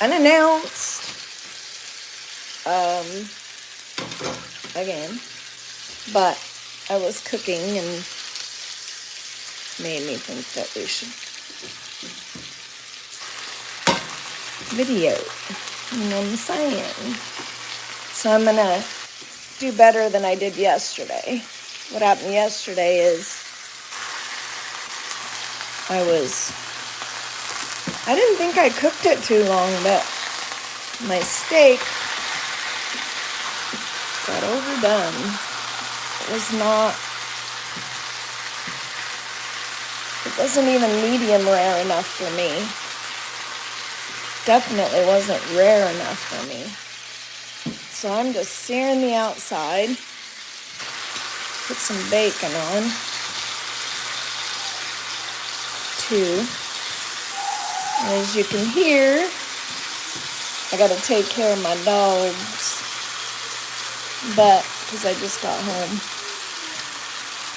unannounced, again, but I was cooking and made me think that we should video, you know what I'm saying? So I'm gonna do better than I did yesterday. What happened yesterday is I didn't think I cooked it too long, but my steak got overdone. It wasn't even medium rare enough for me. Definitely wasn't rare enough for me. So I'm just searing the outside. Put some bacon on. Too. And as you can hear, I gotta take care of my dogs. But, because I just got home,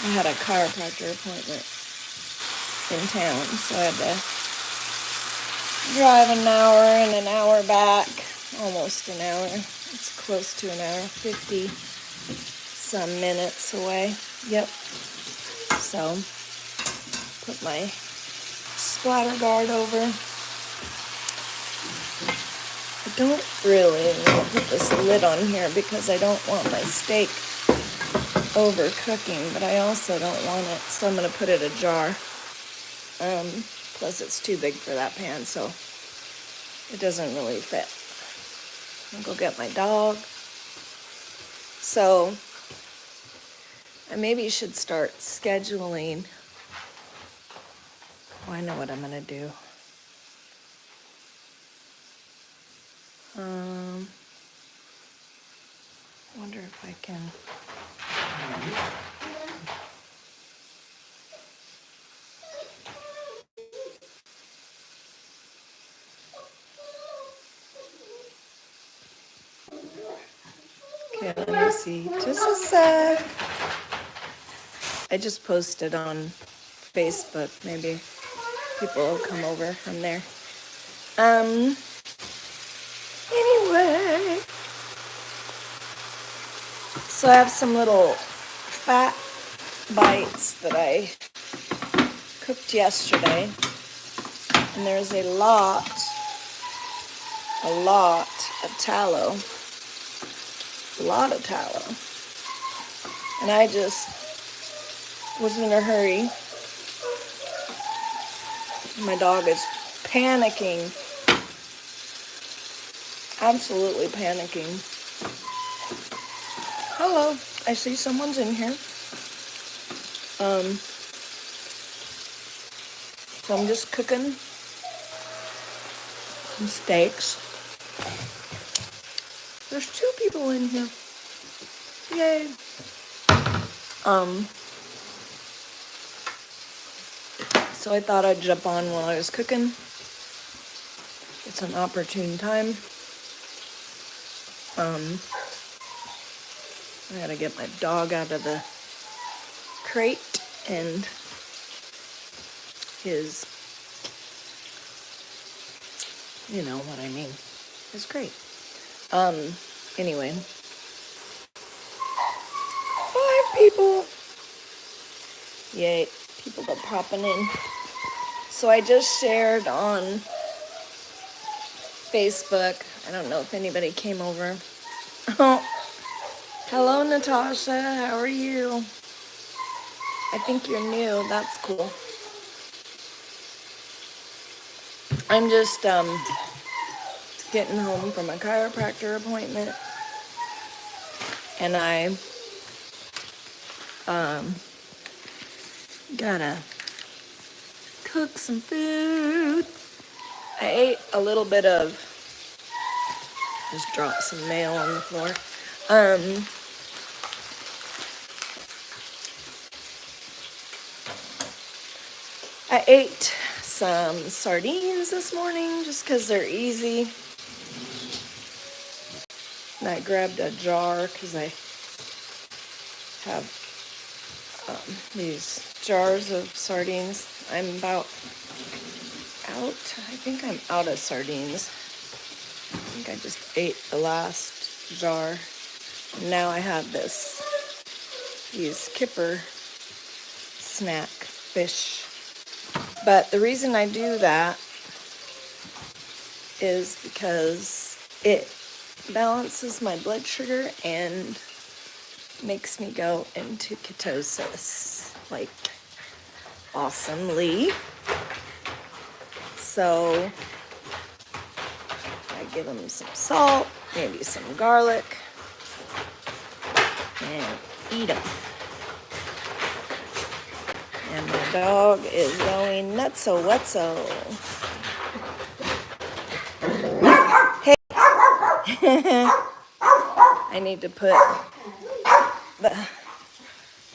I had a chiropractor appointment in town, so I had to drive an hour and an hour back, almost an hour. It's close to an hour, 50 some minutes away. Yep. So, put my splatter guard over. I don't really want to put this lid on here because I don't want my steak overcooking, but I also don't want it, so I'm going to put it in a jar. Plus it's too big for that pan, so it doesn't really fit. I'll go get my dog. So I maybe should start scheduling. Oh, I know what I'm going to do. Wonder if I can. Okay, let me see. Just a sec. I just posted on Facebook. Maybe people will come over from there. Anyway. So I have some little fat bites that I cooked yesterday. And there's a lot of tallow. A lot of tallow. And I just was in a hurry. My dog is panicking. Absolutely panicking. Hello, I see someone's in here. So I'm just cooking some steaks. There's 2 people in here. Yay. So I thought I'd jump on while I was cooking. It's an opportune time. I gotta get my dog out of the crate and his, you know what I mean, his crate. Anyway. 5 people. Yay, people are popping in. So I just shared on Facebook. I don't know if anybody came over. Oh, hello, Natasha. How are you? I think you're new. That's cool. I'm just getting home from a chiropractor appointment. And I gotta cook some food. I ate a little bit of, just dropped some mail on the floor. I ate some sardines this morning just because they're easy. And I grabbed a jar because I have these jars of sardines. I'm about out. I think I'm out of sardines. think I just ate the last jar. Now I have these kipper snack fish. But the reason I do that is because it balances my blood sugar and makes me go into ketosis, like, awesomely. So I give them some salt, maybe some garlic, and eat them. And my dog is going nutso-wutso. Hey! I need to put the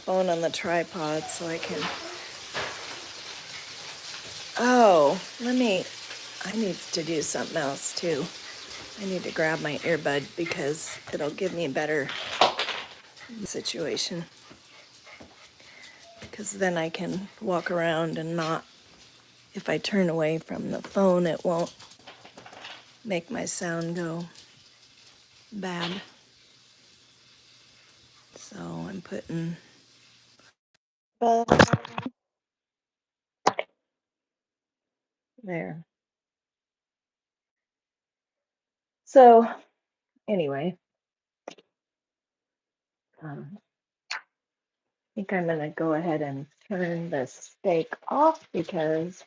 phone on the tripod so I can... Oh, I need to do something else too. I need to grab my earbud because it'll give me a better situation. Because then I can walk around and not, if I turn away from the phone, it won't make my sound go bad. So I'm putting there. So anyway, I think I'm gonna go ahead and turn the steak off because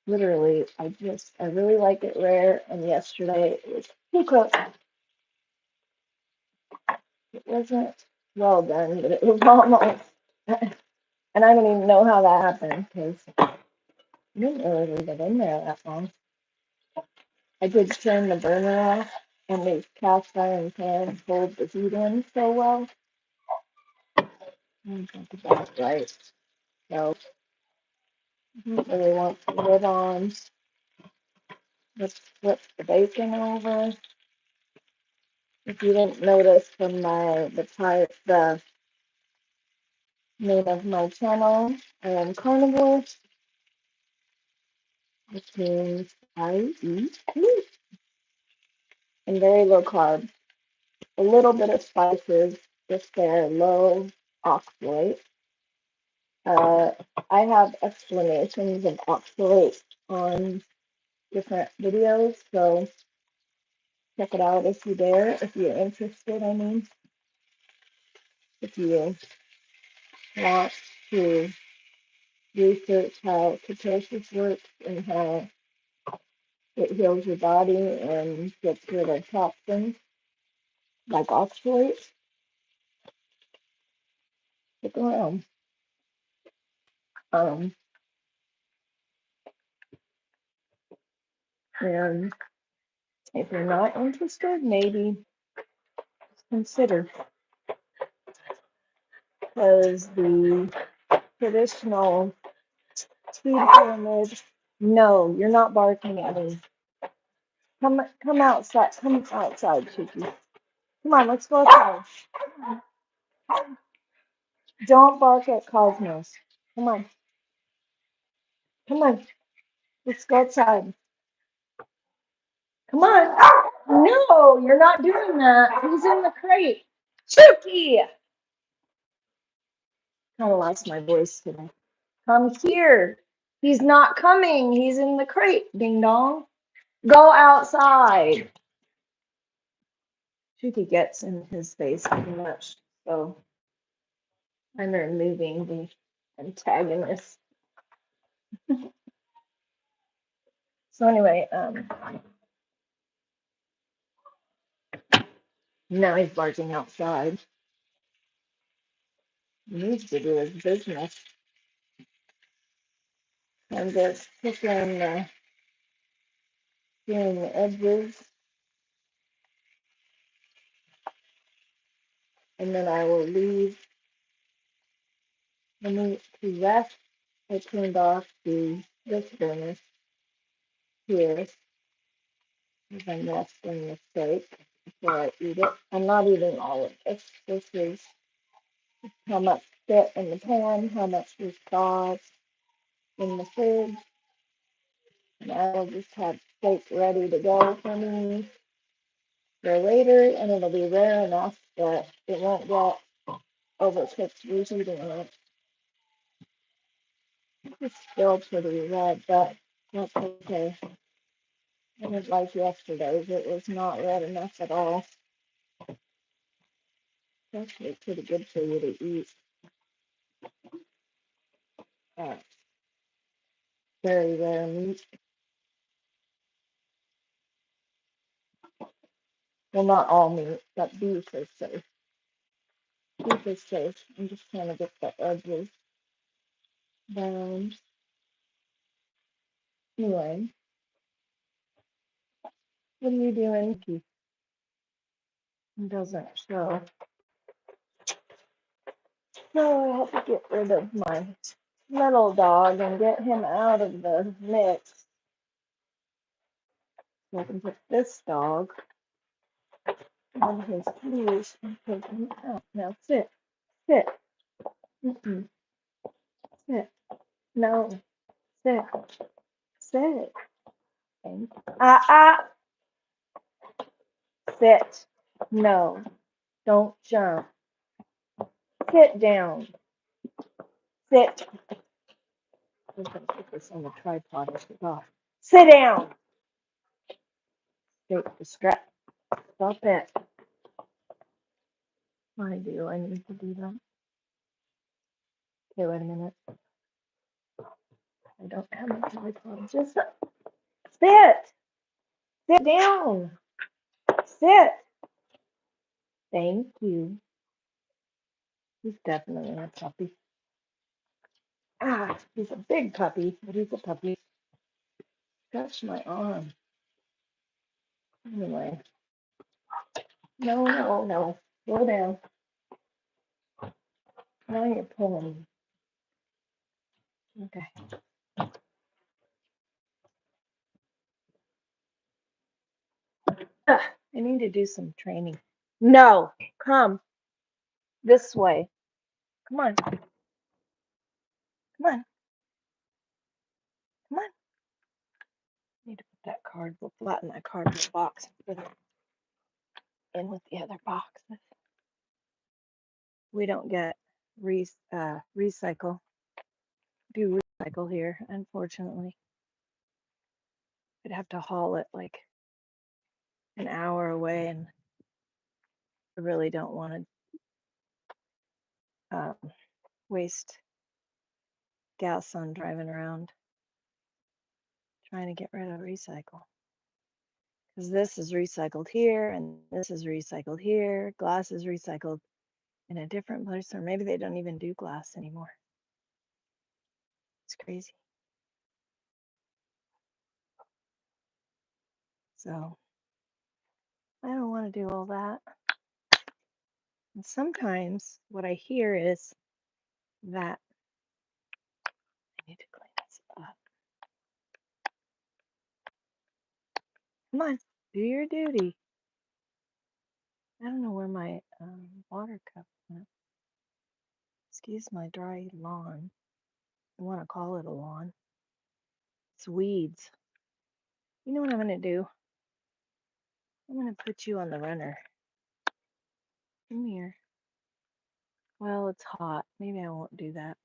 literally I really like it rare, and yesterday it was too cooked. It wasn't well done, but it was almost. And I don't even know how that happened because I didn't really leave it in there that long. I did turn the burner off, and these cast iron pans hold the heat in so well. I think that's right. So I don't really want the lid on. Let's flip the bacon over. If you didn't notice from the name of my channel, I am Carnivore, which means I eat meat and very low carb. A little bit of spices if they're low oxalate. I have explanations of oxalate on different videos, so check it out if you dare, if you're interested. I mean, if you want to research how ketosis works and how it heals your body and gets rid of toxins like oxalate, stick around. Um, and if you're not interested, maybe consider, because the traditional food pyramid. No, you're not barking at me. Come outside. Come outside, Chicky. Come on, let's go outside. Don't bark at Cosmos. Come on. Come on. Let's go outside. Come on. No, you're not doing that. He's in the crate. Chicky! Kind of lost my voice today. Come here. He's not coming. He's in the crate. Ding dong. Go outside. Chicky gets in his face too much, so I'm removing the antagonist. So anyway, now he's barking outside. He needs to do his business. I'm just picking doing the edges, and then I will leave the meat to rest. I turned off this burner here as I'm resting the steak before I eat it. I'm not eating all of this. This is how much fit in the pan, how much was thawed in the fridge. And I'll just have steak ready to go for me for later, and it'll be rare enough that it won't get overcooked reheating it. It's still pretty red, but that's okay. I didn't like yesterday's. It was not red enough at all. It's actually pretty good for you to eat. Uh, Very rare meat. Well, not all meat, but beef is safe. Beef is safe. I'm just trying to get the edges down. Anyway, what are you doing? He doesn't show. So I have to get rid of my little dog and get him out of the mix. So I can put this dog on his leash and take him out. Now sit, sit, sit. No, sit, sit. Sit. No, don't jump. Sit down. Sit. I'm going to put this on the tripod. I forgot. Sit down. Don't distract. Stop it. I do. I need to do that. Okay, wait a minute. I don't have my tripod. Just sit. Sit down. Sit. Thank you. He's definitely a puppy. He's a big puppy, but he's a puppy. Touch my arm. Anyway. No, no, no. Slow down. Now you're pulling. Okay. I need to do some training. No, come this way. Come on. Come on. Come on. I need to put that cardboard, flatten that cardboard box and put it in with the other boxes. We don't get recycle. Do recycle here, unfortunately. I'd have to haul it like an hour away, and I really don't want to waste gas on driving around trying to get rid of recycle. Because this is recycled here, and this is recycled here. Glass is recycled in a different place, or maybe they don't even do glass anymore. It's crazy. So I don't want to do all that. And sometimes what I hear is that I need to clean this up. Come on, do your duty. I don't know where my water cup went. Excuse my dry lawn. I want to call it a lawn. It's weeds. You know what I'm going to do? I'm going to put you on the runner. Come here. Well, it's hot. Maybe I won't do that.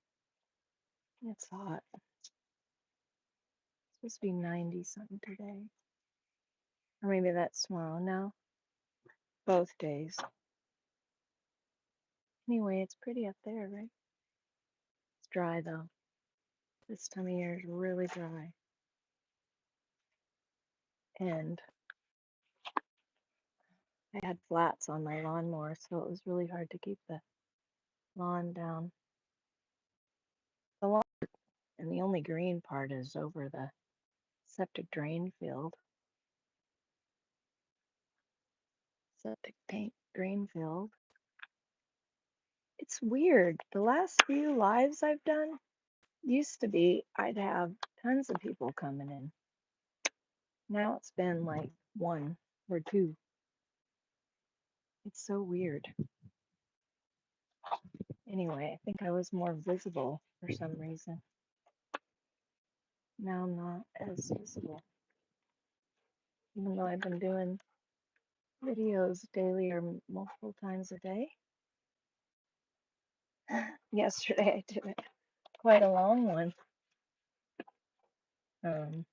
It's hot. It's supposed to be 90 something today. Or maybe that's tomorrow. No, both days. Anyway, it's pretty up there, right? It's dry though. This time of year is really dry. And I had flats on my lawnmower, so it was really hard to keep the lawn down. The lawn, and the only green part is over the septic drain field. Septic tank drain field. It's weird. The last few lives I've done used to be I'd have tons of people coming in. Now it's been like one or two. It's so weird. Anyway, I think I was more visible for some reason. now I'm not as visible. Even though I've been doing videos daily or multiple times a day. Yesterday I did quite a long one. Um,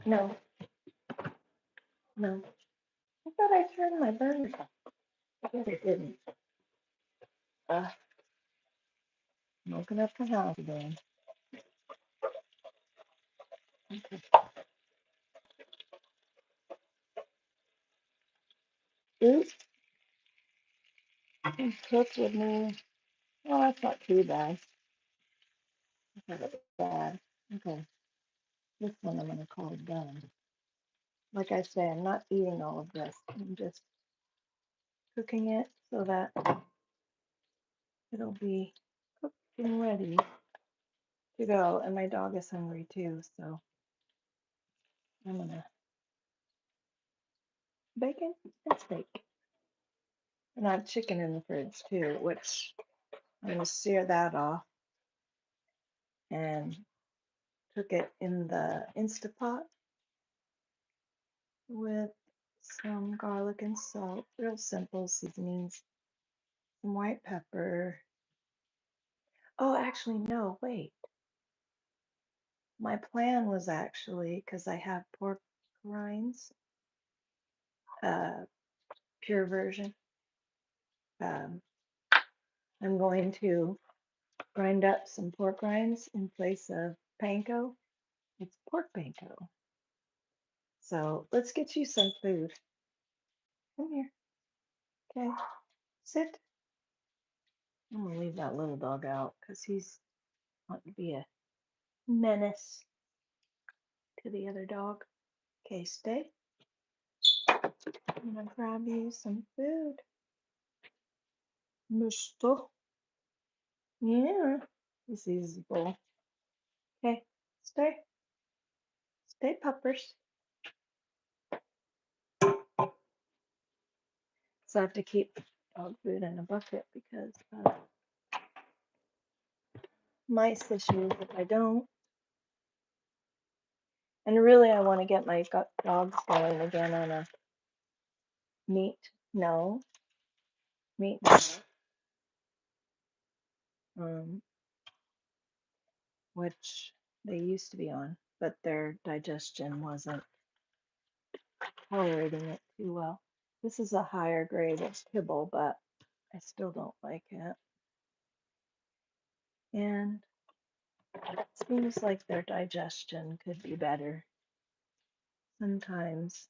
no, no. I thought I turned my burners off. I guess I didn't. Smoking up the house again. Oops, cooked with me. Oh, that's not too bad. That's not bad. Okay, this one I'm gonna call done. Like I say, I'm not eating all of this. I'm just cooking it so that it'll be cooked and ready to go. And my dog is hungry too, so I'm gonna bacon and steak. And I have chicken in the fridge too, which I'm gonna sear that off and cook it in the Instapot with some garlic and salt, real simple seasonings, some white pepper. Oh, actually, no, wait. My plan was actually, because I have pork rinds, pure version. Um, I'm going to grind up some pork rinds in place of panko. It's pork panko. So let's get you some food. Come here. Okay, sit. I'm gonna leave that little dog out because he's wanting to be a menace to the other dog. Okay, stay. I'm gonna grab you some food. Mister. Yeah. He sees the bowl. Okay, stay. Stay, puppers. So I have to keep dog food in a bucket because of mice issues if I don't. And really, I want to get my dogs going again on a meat no, meat no, um, which they used to be on, but their digestion wasn't tolerating it too well. This is a higher grade of kibble, but I still don't like it. And it seems like their digestion could be better. Sometimes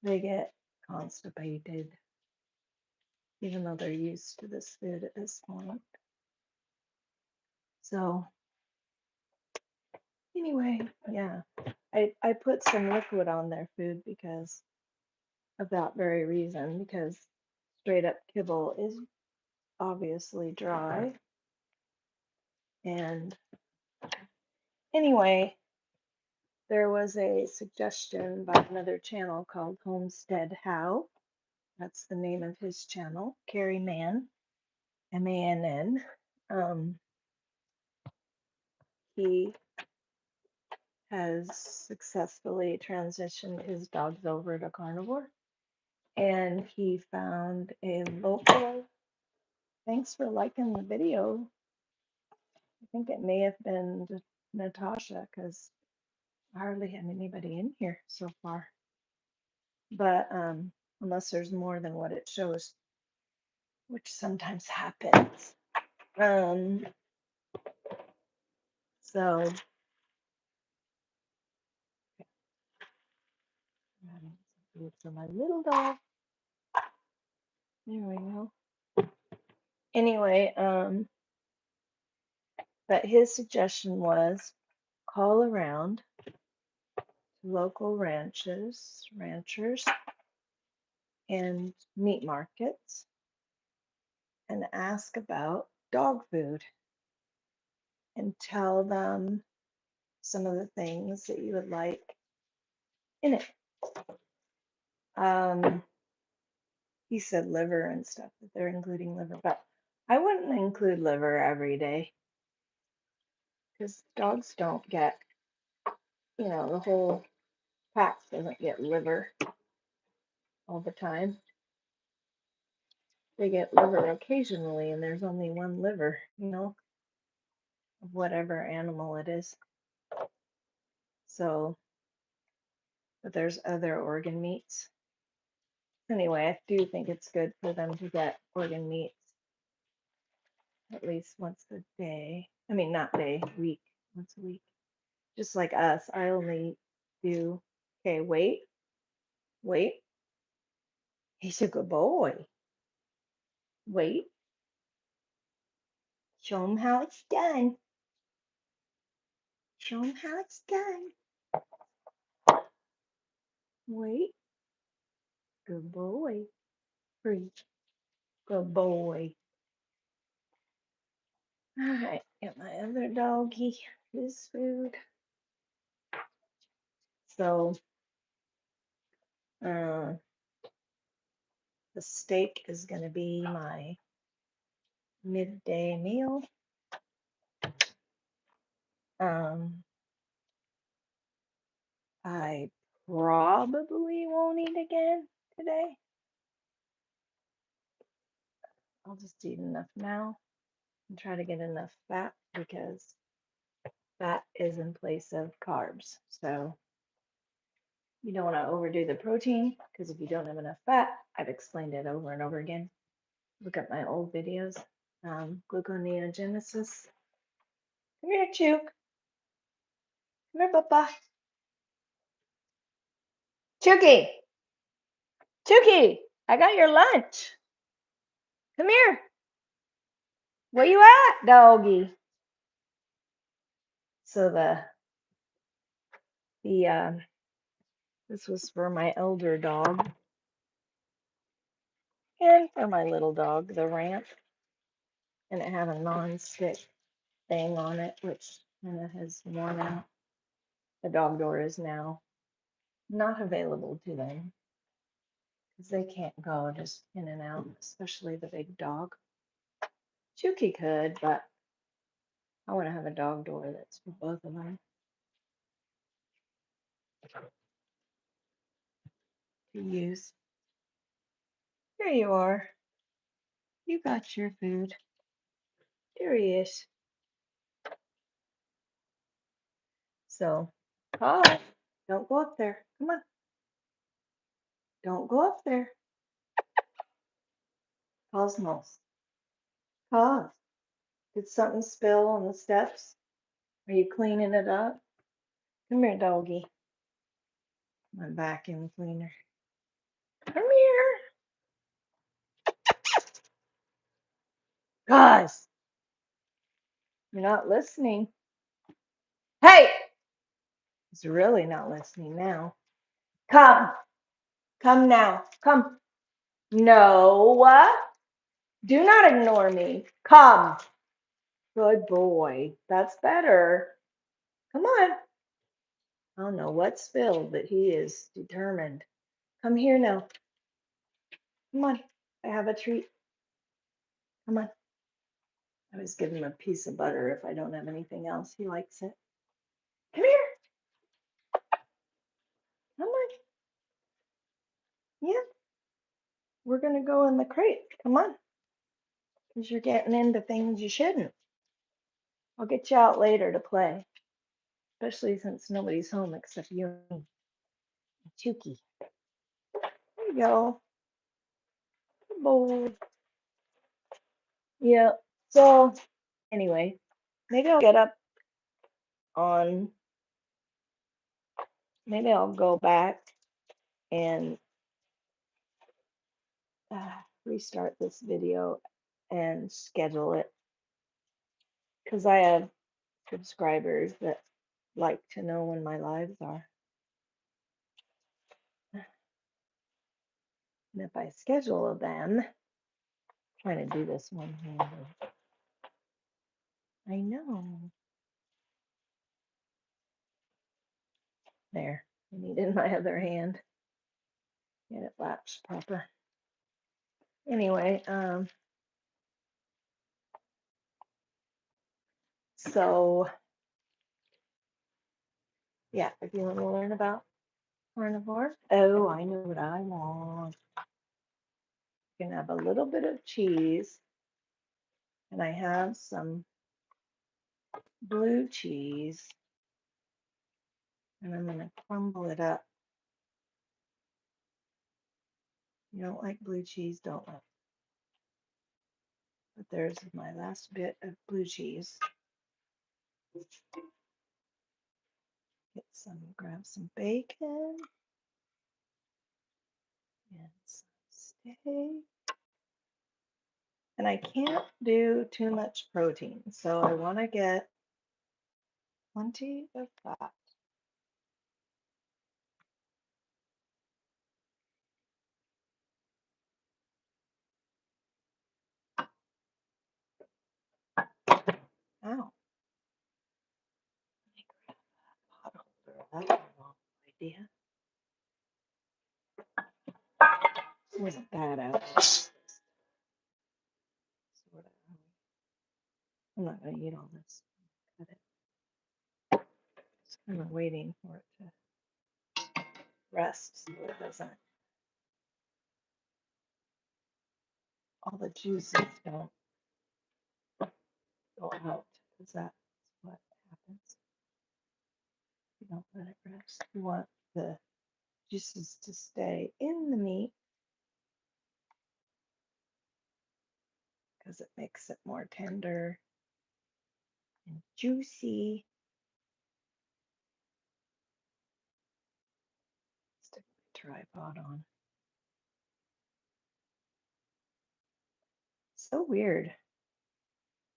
they get constipated, even though they're used to this food at this point. So anyway, yeah, I put some liquid on their food because of that very reason, because straight up kibble is obviously dry. And anyway, there was a suggestion by another channel called Homestead How. That's the name of his channel, Carrie Mann, Mann. He has successfully transitioned his dogs over to carnivore. And he found a local, thanks for liking the video. I think it may have been Natasha because I hardly have anybody in here so far. But unless there's more than what it shows, which sometimes happens. So adding some food for my little dog. There we go. Anyway, but his suggestion was call around to local ranchers, and meat markets and ask about dog food and tell them some of the things that you would like in it. He said liver and stuff, that they're including liver, but I wouldn't include liver every day because dogs don't get, the whole pack doesn't get liver all the time. They get liver occasionally, and there's only one liver, of whatever animal it is. So, but there's other organ meats. Anyway, I do think it's good for them to get organ meats at least once a day. I mean, not day, week, once a week. Just like us, I only do, okay, wait. He's a good boy. Wait, show him how it's done. Show him how it's done. Wait, good boy. Free, good boy. All right, get my other doggy his food. So, the steak is going to be my midday meal. I probably won't eat again today. I'll just eat enough now and try to get enough fat because fat is in place of carbs. So you don't want to overdo the protein because if you don't have enough fat, I've explained it over and over again. Look at my old videos. Gluconeogenesis. Come here, Chook. Come here, Papa. Chooky. Chooky, I got your lunch. Come here. Where you at, doggy? So this was for my elder dog and for my little dog, the ramp, and it had a non-stick thing on it, which kind of has worn out. The dog door is now not available to them because they can't go just in and out, especially the big dog. Chucky could, but I want to have a dog door that's for both of them to use. Here you are. You got your food. There he is. So, Paul, don't go up there. Come on. Don't go up there. Cosmos. Cos. Did something spill on the steps? Are you cleaning it up? Come here, doggy. My vacuum cleaner. Come here. Guys, you're not listening. Hey! He's really not listening now. Come. Come now. Come. No. Do not ignore me. Come. Good boy. That's better. Come on. I don't know what spilled, but he is determined. Come here now. Come on. I have a treat. Come on. I always give him a piece of butter if I don't have anything else. He likes it. Come here. Come on. Yeah. We're going to go in the crate. Come on. Because you're getting into things you shouldn't. I'll get you out later to play. Especially since nobody's home except you and Chucky. There you go. Good boy. Yeah. So, anyway, maybe I'll get up on, maybe I'll go back and restart this video and schedule it. Because I have subscribers that like to know when my lives are. And if I schedule them, trying to do this one handed. I know. There. I need it in my other hand. Get it latched proper. Anyway, So, yeah, if you want to learn about carnivore, oh, I know what I want. You can have a little bit of cheese, and I have some blue cheese, and I'm going to crumble it up. You don't like blue cheese, don't like. But there's my last bit of blue cheese. Grab some bacon and some steak. And I can't do too much protein, so I want to get plenty of fat. Ow. Pot holder. That's a wrong idea. It wasn't bad out. I'm not going to eat all this. Cut it. Just kind of waiting for it to rest so it doesn't, all the juices don't go out, because that's what happens. You don't let it rest. You want the juices to stay in the meat because it makes it more tender and juicy. Stick the tripod on. So weird.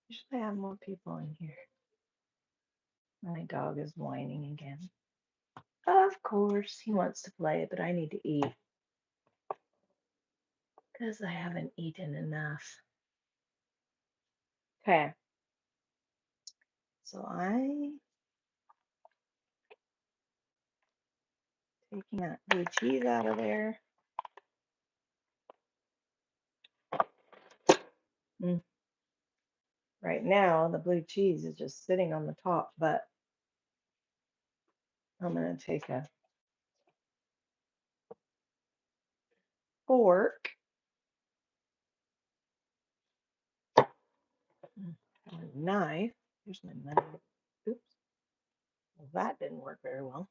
Usually I have more people in here. My dog is whining again. Of course, he wants to play, but I need to eat because I haven't eaten enough. Okay. So I taking that blue cheese out of there. Right now, the blue cheese is just sitting on the top, but I'm going to take a fork and a knife. Here's my knife. Oops. Well, that didn't work very well.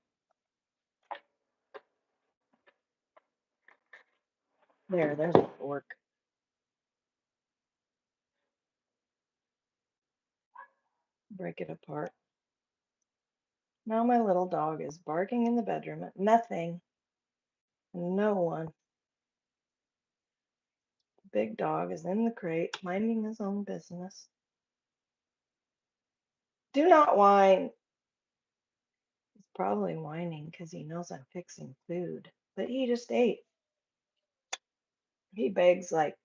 There's a fork. Break it apart. Now my little dog is barking in the bedroom at nothing and no one. The big dog is in the crate, minding his own business. Do not whine. He's probably whining because he knows I'm fixing food, but he just ate. He begs like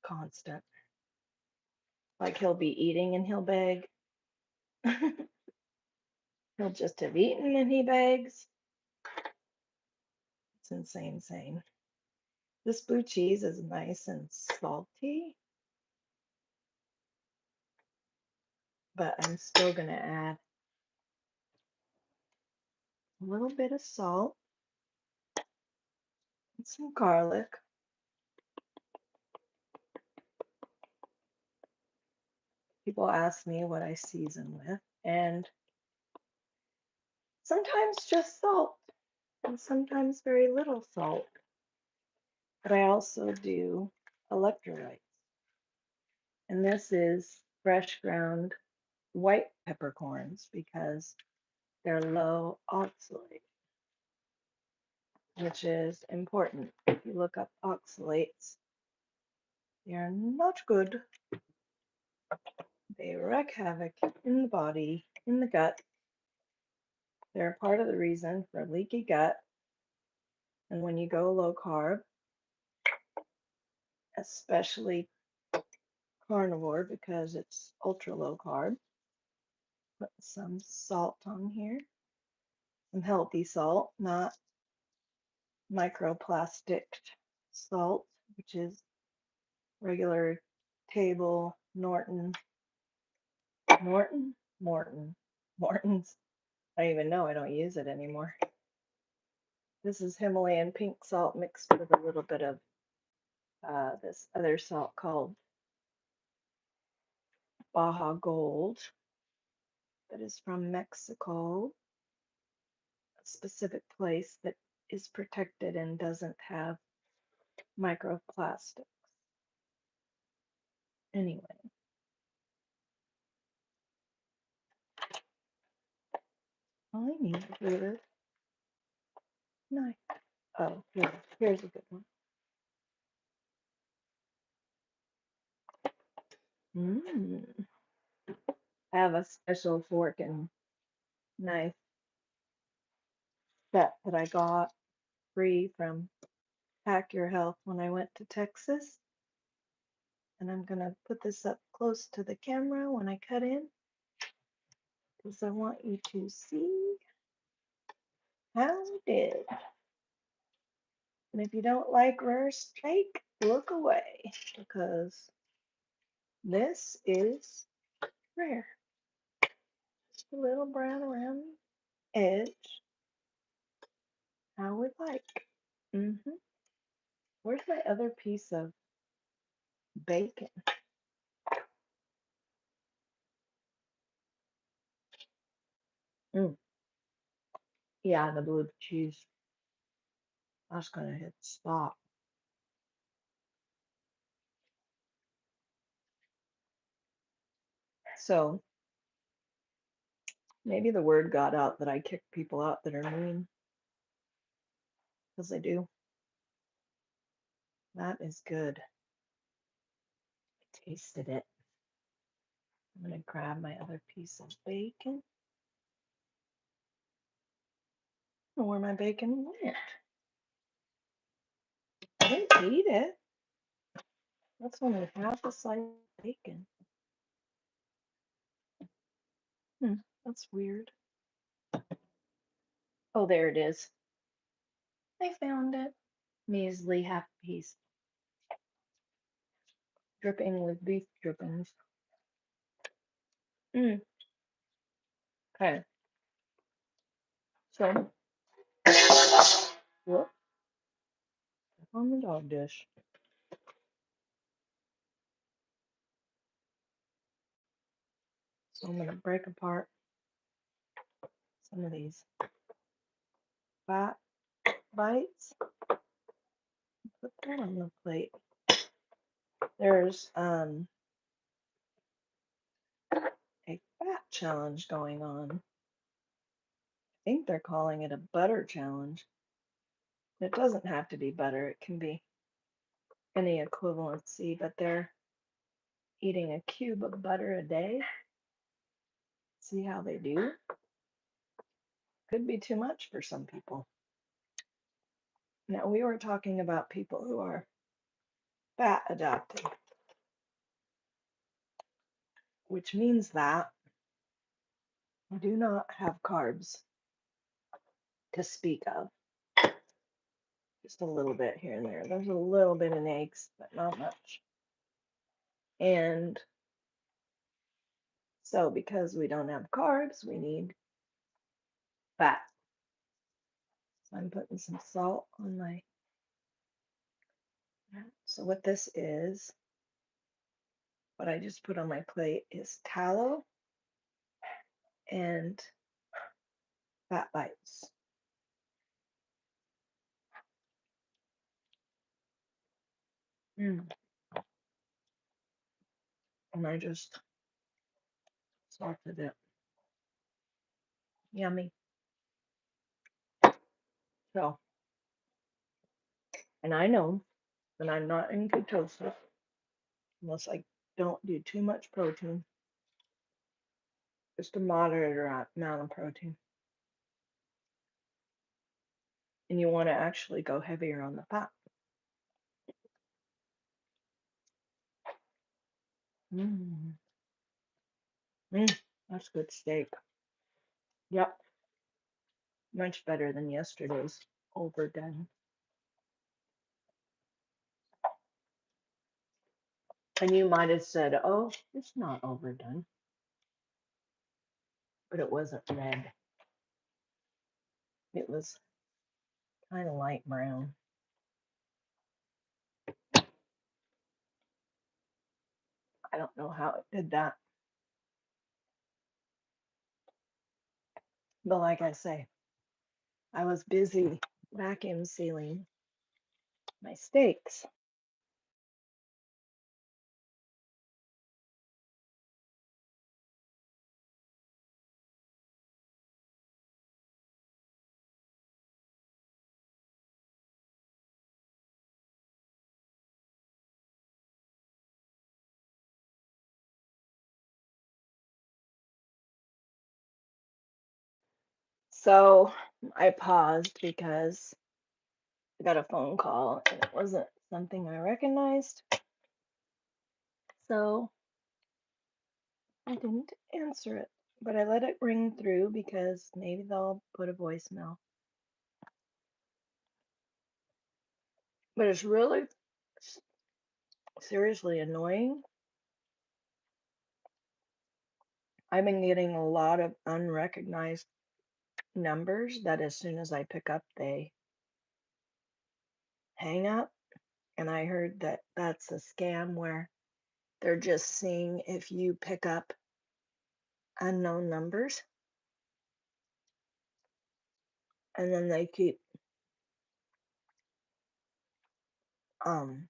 constant. Like he'll be eating and he'll beg. He'll just have eaten and he begs. It's insane. This blue cheese is nice and salty, but I'm still going to add a little bit of salt and some garlic. People ask me what I season with, and sometimes just salt, and sometimes very little salt. But I also do electrolytes. And this is fresh ground white peppercorns because they're low oxalate, which is important. If you look up oxalates, they are not good. They wreak havoc in the body, in the gut. They're part of the reason for leaky gut. And when you go low carb, especially carnivore because it's ultra low carb, put some salt on here, some healthy salt, not microplastic salt, which is regular table Norton Morton's. I don't even know. I don't use it anymore. This is Himalayan pink salt mixed with a little bit of this other salt called Baja Gold that is from Mexico, a specific place that is protected and doesn't have microplastics. Anyway, all I need is knife. Oh, here's a good one. I have a special fork and knife set that I got free from Hack Your Health when I went to Texas. And I'm going to put this up close to the camera when I cut in because I want you to see how I did. And if you don't like rare steak, look away because this is rare. Just a little brown around the edge. How we like. Where's my other piece of bacon? Yeah, the blue cheese. I was gonna hit stop. So maybe the word got out that I kick people out that are mean, because I do. That is good. I tasted it. I'm gonna grab my other piece of bacon. I don't know where my bacon went. I didn't eat it. That's only half a slice of bacon. That's weird. Oh, there it is. I found it. Measly half piece. Dripping with beef drippings. Okay. So, whoop, on the dog dish. So I'm gonna break apart some of these fat bites. Put that on the plate. There's a fat challenge going on. I think they're calling it a butter challenge. It doesn't have to be butter. It can be any equivalency, but they're eating a cube of butter a day. See how they do? Could be too much for some people. Now, we were talking about people who are fat adapted, which means that we do not have carbs to speak of. Just a little bit here and there. There's a little bit in eggs, but not much. And so, because we don't have carbs, we need fat. So I'm putting some salt on my. So what this is, what I just put on my plate is tallow and fat bites. And I just salted it. Yummy. So, and I know that I'm not in ketosis unless I don't do too much protein, just a moderate amount of protein. And you want to actually go heavier on the fat. That's good steak. Yep, much better than yesterday's overdone. And you might have said, oh, it's not overdone. but it wasn't red. It was kind of light brown. I don't know how it did that. But like I say, I was busy vacuum sealing my steaks. So I paused because I got a phone call and it wasn't something I recognized. So I didn't answer it. But I let it ring through because maybe they'll put a voicemail. But it's really seriously annoying. I've been getting a lot of unrecognized numbers that as soon as I pick up, they hang up. And I heard that that's a scam where they're just seeing if you pick up unknown numbers and then they keep um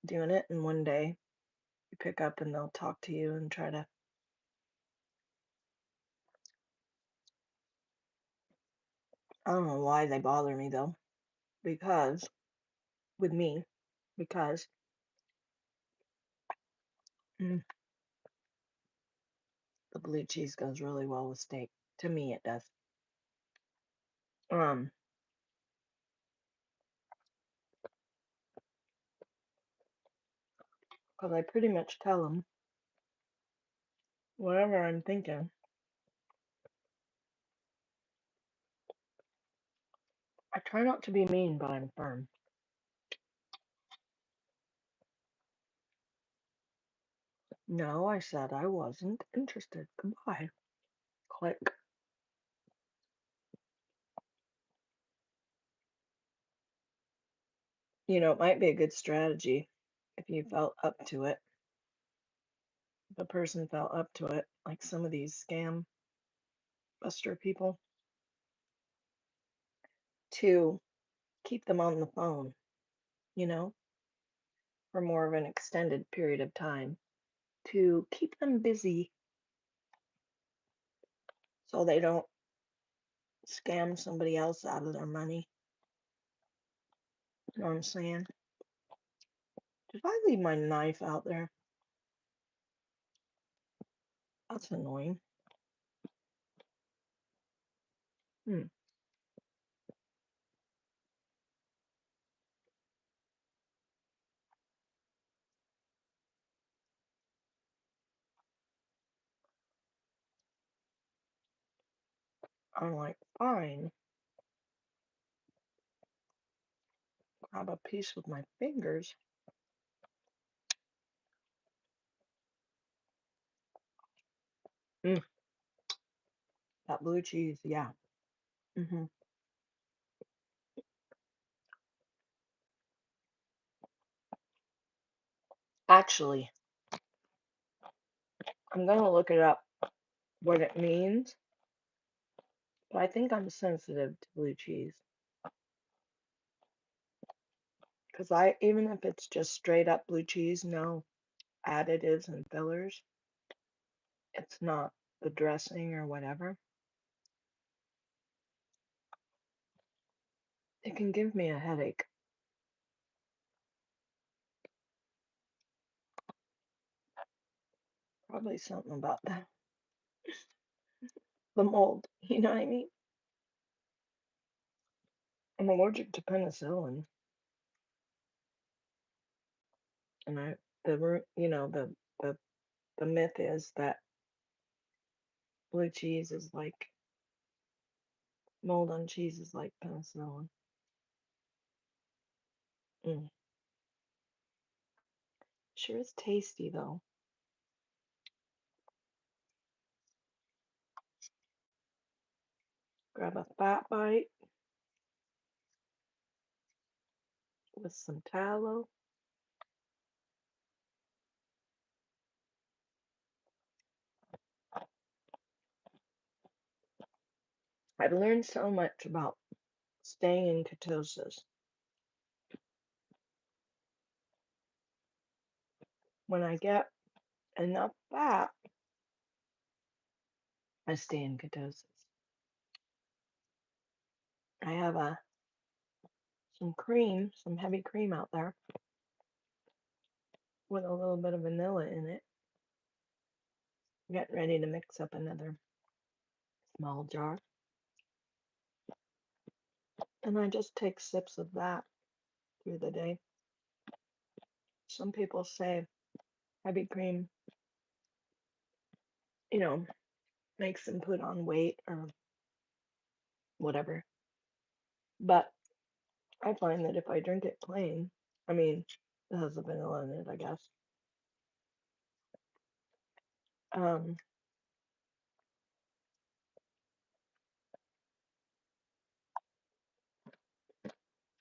doing it, and one day you pick up and they'll talk to you and try to, I don't know why they bother me though, because with me, because mm, the blue cheese goes really well with steak. To me it does. Um because I pretty much tell them whatever I'm thinking. I try not to be mean, but I'm firm. No, I said I wasn't interested. Goodbye. Click. It might be a good strategy if you felt up to it. If a person felt up to it, like some of these scam buster people, to keep them on the phone, you know, for more of an extended period of time, to keep them busy so they don't scam somebody else out of their money. You know what I'm saying? Did I leave my knife out there? That's annoying. Hmm. I'm like, fine. Grab a piece with my fingers. Mm, that blue cheese, yeah. hmm Actually, I'm gonna look it up what it means, but I think I'm sensitive to blue cheese. Because even if it's just straight up blue cheese, no additives and fillers, it's not the dressing or whatever, it can give me a headache. Probably something about the mold, you know what I mean? I'm allergic to penicillin, and the the myth is that blue cheese is like mold on cheese is like penicillin. Mm. Sure is tasty though. Grab a fat bite with some tallow. I've learned so much about staying in ketosis. When I get enough fat, I stay in ketosis. I have some heavy cream out there with a little bit of vanilla in it. Getting ready to mix up another small jar. And I just take sips of that through the day. Some people say heavy cream, makes them put on weight or whatever. But I find that if I drink it plain, I mean, it has the vanilla in it, I guess. Um,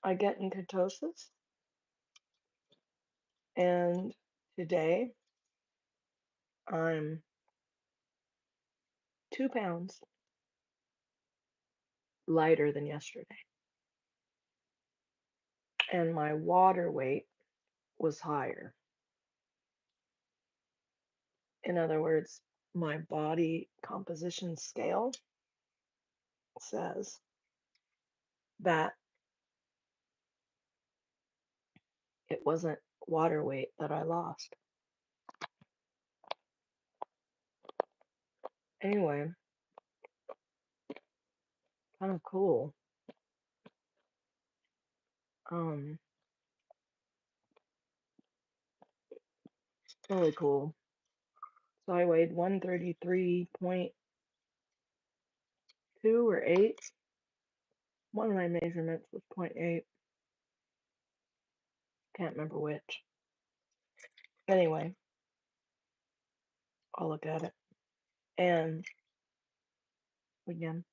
I get in ketosis, and today I'm 2 pounds lighter than yesterday. And my water weight was higher. In other words, my body composition scale says that it wasn't water weight that I lost. Anyway, kind of cool. Um, really cool. So I weighed 133.2 or 8. One of my measurements was point 0.8. Can't remember which. Anyway, I'll look at it. And again,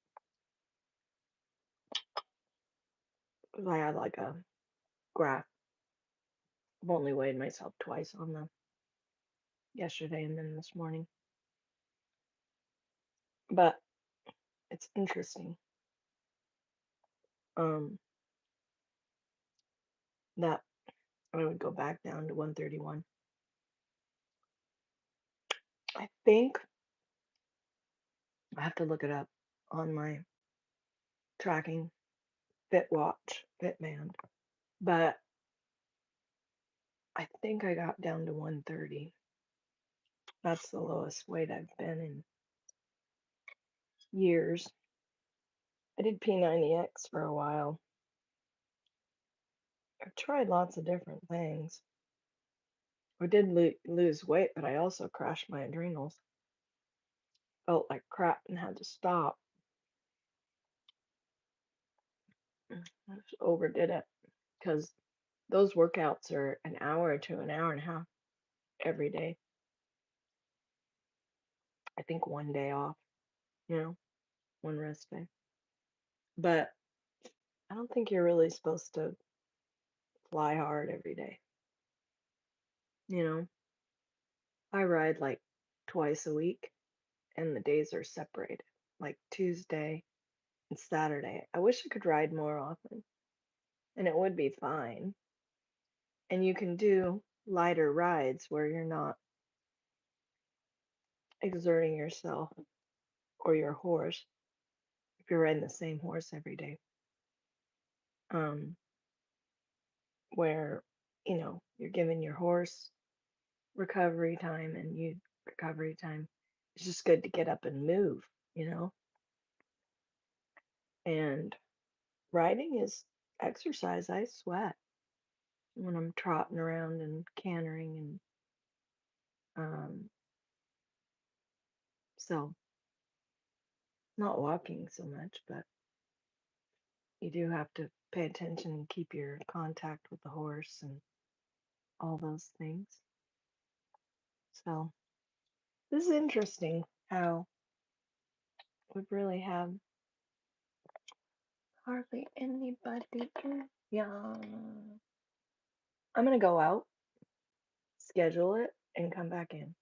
because I had like a graph. I've only weighed myself twice on the yesterday and then this morning. But it's interesting that I would go back down to 131. I think I have to look it up on my tracking fit band. But I think I got down to 130. That's the lowest weight I've been in years. I did P90X for a while. I've tried lots of different things. I did lose weight, but I also crashed my adrenals. Felt like crap and had to stop. I just overdid it because those workouts are an hour to an hour and a half every day. I think one day off, one rest day. But I don't think you're really supposed to fly hard every day. I ride like twice a week and the days are separated, like Tuesday and Saturday. I wish I could ride more often and it would be fine. And you can do lighter rides where you're not exerting yourself or your horse if you're riding the same horse every day. Um, where, you're giving your horse recovery time and you recovery time. It's just good to get up and move, you know? And riding is exercise. I sweat when I'm trotting around and cantering and so not walking so much, but you do have to pay attention and keep your contact with the horse and all those things. So this is interesting how we really have Hardly anybody in. Yeah. I'm gonna go out, schedule it, and come back in.